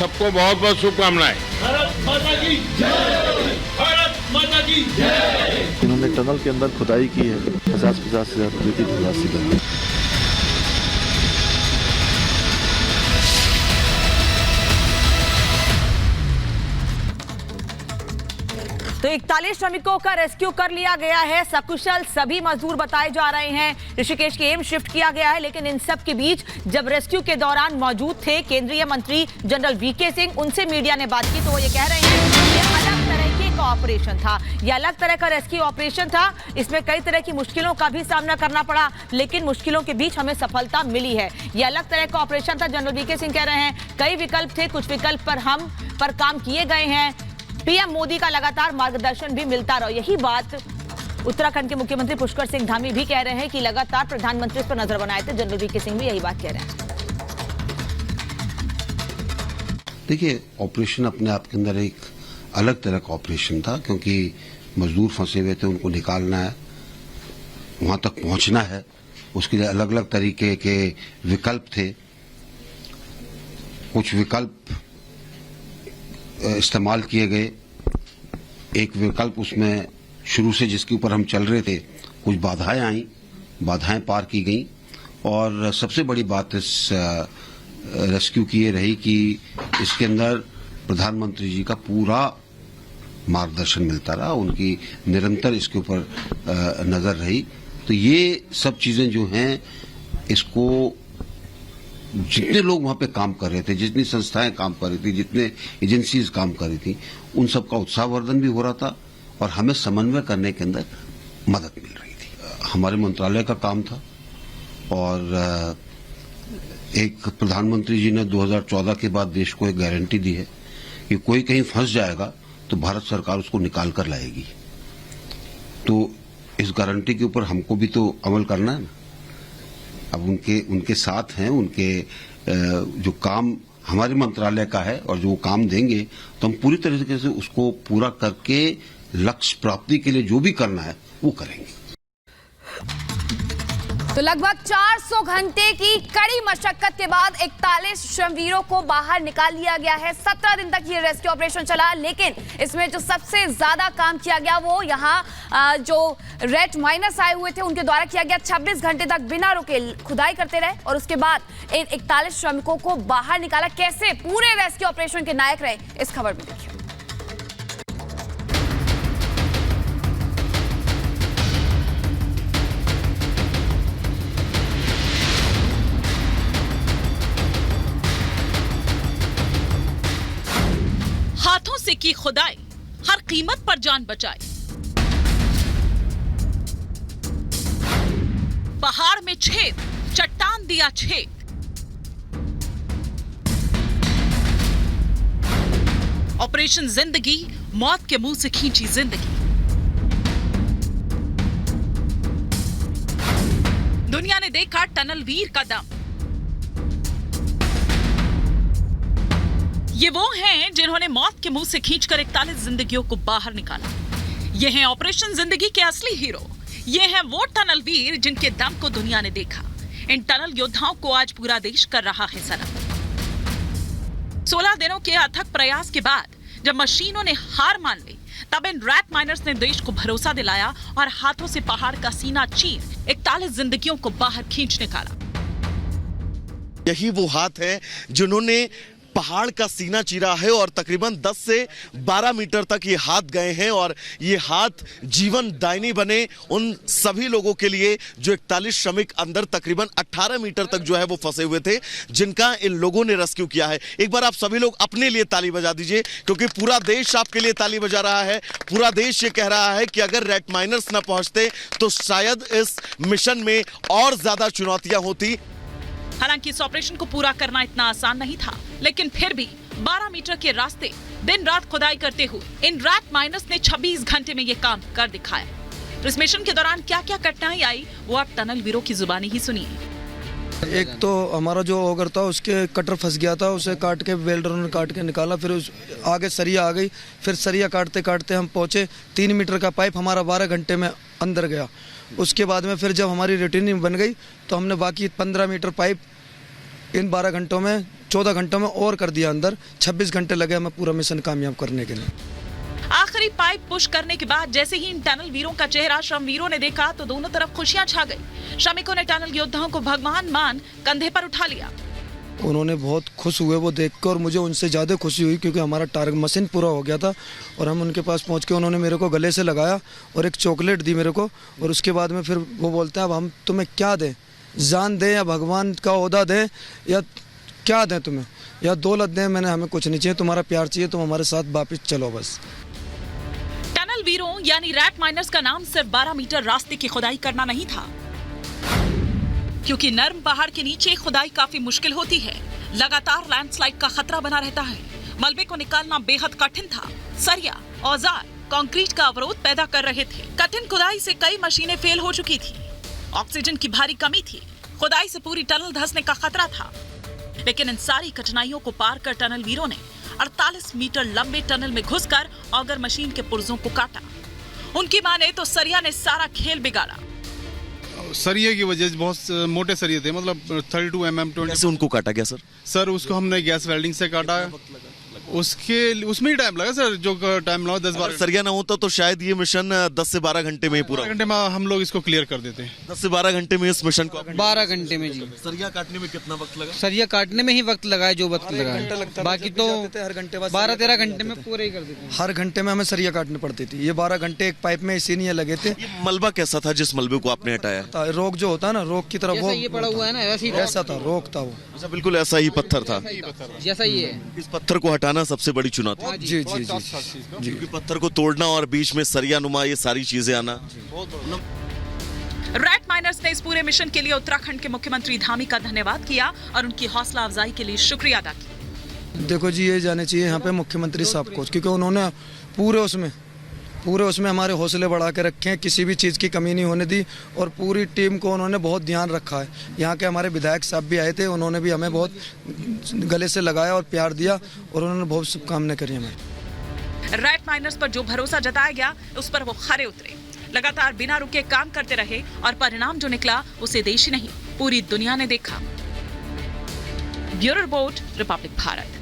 सबको बहुत बहुत शुभकामनाएं। भारत माता की जय, भारत माता की जय। इन्होंने टनल के अंदर खुदाई की है, 50-50 से ज्यादा की राशि लगी। तो 41 श्रमिकों का रेस्क्यू कर लिया गया है। सकुशल सभी मजदूर बताए जा रहे हैं। ऋषिकेश के एम्स शिफ्ट किया गया है, लेकिन इन सब के बीच जब रेस्क्यू के दौरान मौजूद थे केंद्रीय मंत्री जनरल वीके सिंह, उनसे मीडिया ने बात की तो वो ये कह रहे हैं कि ये अलग तरह का ऑपरेशन था, ये अलग तरह का रेस्क्यू ऑपरेशन था। इसमें कई तरह की मुश्किलों का भी सामना करना पड़ा, लेकिन मुश्किलों के बीच हमें सफलता मिली है। ये अलग तरह का ऑपरेशन था। जनरल वीके सिंह कह रहे हैं कई विकल्प थे, कुछ विकल्प पर काम किए गए हैं। पीएम मोदी का लगातार मार्गदर्शन भी मिलता रहा। यही बात उत्तराखंड के मुख्यमंत्री पुष्कर सिंह धामी भी कह रहे हैं कि लगातार प्रधानमंत्री पर नजर बनाए थे। जनरल वीके सिंह भी यही बात कह रहे हैं। देखिए, ऑपरेशन अपने आप के अंदर एक अलग तरह का ऑपरेशन था, क्योंकि मजदूर फंसे हुए थे, उनको निकालना है, वहां तक पहुंचना है, उसके लिए अलग अलग तरीके के विकल्प थे। कुछ विकल्प इस्तेमाल किए गए, एक विकल्प उसमें शुरू से जिसके ऊपर हम चल रहे थे, कुछ बाधाएं आई, बाधाएं पार की गई। और सबसे बड़ी बात इस रेस्क्यू की ये रही कि इसके अंदर प्रधानमंत्री जी का पूरा मार्गदर्शन मिलता रहा, उनकी निरंतर इसके ऊपर नजर रही। तो ये सब चीजें जो हैं, इसको जितने लोग वहां पे काम कर रहे थे, जितनी संस्थाएं काम कर रही थी, जितने एजेंसीज काम कर रही थी, उन सबका उत्साहवर्धन भी हो रहा था और हमें समन्वय करने के अंदर मदद मिल रही थी। हमारे मंत्रालय का काम था और एक प्रधानमंत्री जी ने 2014 के बाद देश को एक गारंटी दी है कि कोई कहीं फंस जाएगा तो भारत सरकार उसको निकाल कर लाएगी। तो इस गारंटी के ऊपर हमको भी तो अमल करना है ना। अब उनके साथ हैं, उनके जो काम हमारे मंत्रालय का है और जो वो काम देंगे तो हम पूरी तरीके से उसको पूरा करके लक्ष्य प्राप्ति के लिए जो भी करना है वो करेंगे। तो लगभग 400 घंटे की कड़ी मशक्कत के बाद 41 श्रमवीरों को बाहर निकाल लिया गया है। 17 दिन तक ये रेस्क्यू ऑपरेशन चला, लेकिन इसमें जो सबसे ज्यादा काम किया गया वो यहाँ जो रेड माइनस आए हुए थे उनके द्वारा किया गया। 26 घंटे तक बिना रुके खुदाई करते रहे और उसके बाद इन 41 श्रमिकों को बाहर निकाला। कैसे पूरे रेस्क्यू ऑपरेशन के नायक रहे, इस खबर में देखिए। हाथों से की खुदाई, हर कीमत पर जान बचाई। पहाड़ में छेद, चट्टान दिया छेद। ऑपरेशन जिंदगी, मौत के मुंह से खींची जिंदगी। दुनिया ने देखा टनल वीर का दम। ये वो हैं जिन्होंने मौत के मुंह से खींचकर 41 जिंदगियों को बाहर निकाला। ये हैं ऑपरेशन जिंदगी के असली हीरो। ये हैं वो टनल वीर जिनके दम को दुनिया ने देखा। इन टनल योद्धाओं को आज पूरा देश कर रहा है सलाम। 16 दिनों के अथक प्रयास के बाद जब मशीनों ने हार मान ली, तब इन रैट माइनर्स ने देश को भरोसा दिलाया और हाथों से पहाड़ का सीना चीर 41 जिंदगियों को बाहर खींच निकाला। यही वो हाथ है जिन्होंने पहाड़ का सीना चीरा है और तकरीबन 10 से 12 मीटर तक ये हाथ गए हैं और ये हाथ जीवन दायनी बने उन सभी लोगों के लिए जो 41 श्रमिक अंदर तकरीबन 18 मीटर तक जो है वो फंसे हुए थे, जिनका इन लोगों ने रेस्क्यू किया है। एक बार आप सभी लोग अपने लिए ताली बजा दीजिए, क्योंकि पूरा देश आपके लिए ताली बजा रहा है। पूरा देश ये कह रहा है कि अगर रेड माइनर्स न पहुंचते तो शायद इस मिशन में और ज्यादा चुनौतियां होती। हालांकि इस ऑपरेशन को पूरा करना इतना आसान नहीं था, लेकिन फिर भी 12 मीटर के रास्ते दिन रात खुदाई करते हुए इन रैट माइनर्स ने 26 घंटे में ये काम कर दिखाया। इस मिशन के दौरान क्या क्या कठिनाई आई वो आप टनल वीरों की जुबानी ही सुनिए। एक तो हमारा जो ऑगर था उसके कटर फंस गया था, उसे काट के वेल्डरों ने काट के निकाला। फिर उस आगे सरिया आ गई, फिर सरिया काटते काटते हम पहुंचे 3 मीटर का पाइप हमारा 12 घंटे में अंदर गया। उसके बाद में फिर जब हमारी रूटीन बन गई तो हमने बाकी 15 मीटर पाइप इन 12 घंटों में 14 घंटों में और कर दिया अंदर। 26 घंटे लगे हमें पूरा मिशन कामयाब करने के लिए। आखिरी पाइप पुश करने के बाद जैसे ही इन टनल वीरों का चेहरा श्रमवीरों ने देखा तो दोनों तरफ खुशियां छा गई। श्रमिकों ने टनल योद्धाओं को भगवान मान कंधे पर उठा लिया। उन्होंने बहुत खुश हुए वो देख कर, और मुझे उनसे ज़्यादा खुशी हुई क्योंकि हमारा टारगेट मशीन पूरा हो गया था। और हम उनके पास पहुंच के उन्होंने मेरे को गले से लगाया और एक चॉकलेट दी मेरे को। और उसके बाद में फिर वो बोलते हैं अब हम तुम्हें क्या दें, जान दें या भगवान का ओहदा दें या क्या दें तुम्हें, या दौलत दें। मैंने हमें कुछ नहीं चाहिए, तुम्हारा प्यार चाहिए, तुम हमारे साथ वापिस चलो बस। टनल वीरों यानी रैट माइनर्स का नाम सिर्फ 12 मीटर रास्ते की खुदाई करना नहीं था, क्योंकि नर्म पहाड़ के नीचे खुदाई काफी मुश्किल होती है। लगातार लैंडस्लाइड का खतरा बना रहता है। मलबे को निकालना बेहद कठिन था। सरिया, औजार, कंक्रीट का अवरोध पैदा कर रहे थे। कठिन खुदाई से कई मशीनें फेल हो चुकी थी। ऑक्सीजन की भारी कमी थी। खुदाई से पूरी टनल धंसने का खतरा था। लेकिन इन सारी कठिनाइयों को पार कर टनल वीरों ने 48 मीटर लंबे टनल में घुसकर ऑगर मशीन के पुर्जों को काटा। उनकी माने तो सरिया ने सारा खेल बिगाड़ा। सरिये की वजह से बहुत मोटे सरिये थे, मतलब 32 mm 20। कैसे उनको काटा गया सर? उसको हमने गैस वेल्डिंग से काटा। उसमें ही टाइम लगा सर, जो टाइम लगा 10-12। सरिया ना होता तो शायद ये मिशन 10 से 12 घंटे में ही पूरा। 12 घंटे में हम लोग इसको क्लियर कर देते हैं। 10 से 12 घंटे में इस मिशन को 12 घंटे में जी। सरिया काटने में कितना वक्त लगा? सरिया काटने में ही वक्त लगा है जो वक्त लगा है, बाकी तो हर घंटे 12-13 घंटे में पूरे ही कर देते हैं। हर घंटे में हमें सरिया काटनी पड़ती थी। ये 12 घंटे एक पाइप में इसी नहीं लगे थे। ये मलबा कैसा था जिस मलबे को आपने हटाया? रोक जो होता है ना, रोक की तरफ वो ये पड़ा हुआ है ना, ऐसा था, रोक था वो। अच्छा, बिल्कुल ऐसा ही पत्थर था जैसा ये है। इस पत्थर को हटाना सबसे बड़ी चुनौती। जी जी जी जी। क्योंकि पत्थर को तोड़ना और बीच में सरिया नुमा ये सारी चीजें आना। रैट माइनर्स ने इस पूरे मिशन के लिए उत्तराखंड के मुख्यमंत्री धामी का धन्यवाद किया और उनकी हौसला अफजाई के लिए शुक्रिया अदा किया। देखो जी, ये जाने चाहिए यहाँ पे मुख्यमंत्री साहब को, क्योंकि उन्होंने पूरे उसमें हमारे हौसले बढ़ा के रखे हैं। किसी भी चीज़ की कमी नहीं होने दी और पूरी टीम को उन्होंने बहुत ध्यान रखा है। यहाँ के हमारे विधायक साहब भी आए थे, उन्होंने भी हमें बहुत गले से लगाया और प्यार दिया और उन्होंने बहुत शुभकामनाएं करी हमें। रैट माइनर्स पर जो भरोसा जताया गया उस पर वो खरे उतरे। लगातार बिना रुके काम करते रहे और परिणाम जो निकला उसे देश ही नहीं पूरी दुनिया ने देखा। Bureau report, Republic Bharat.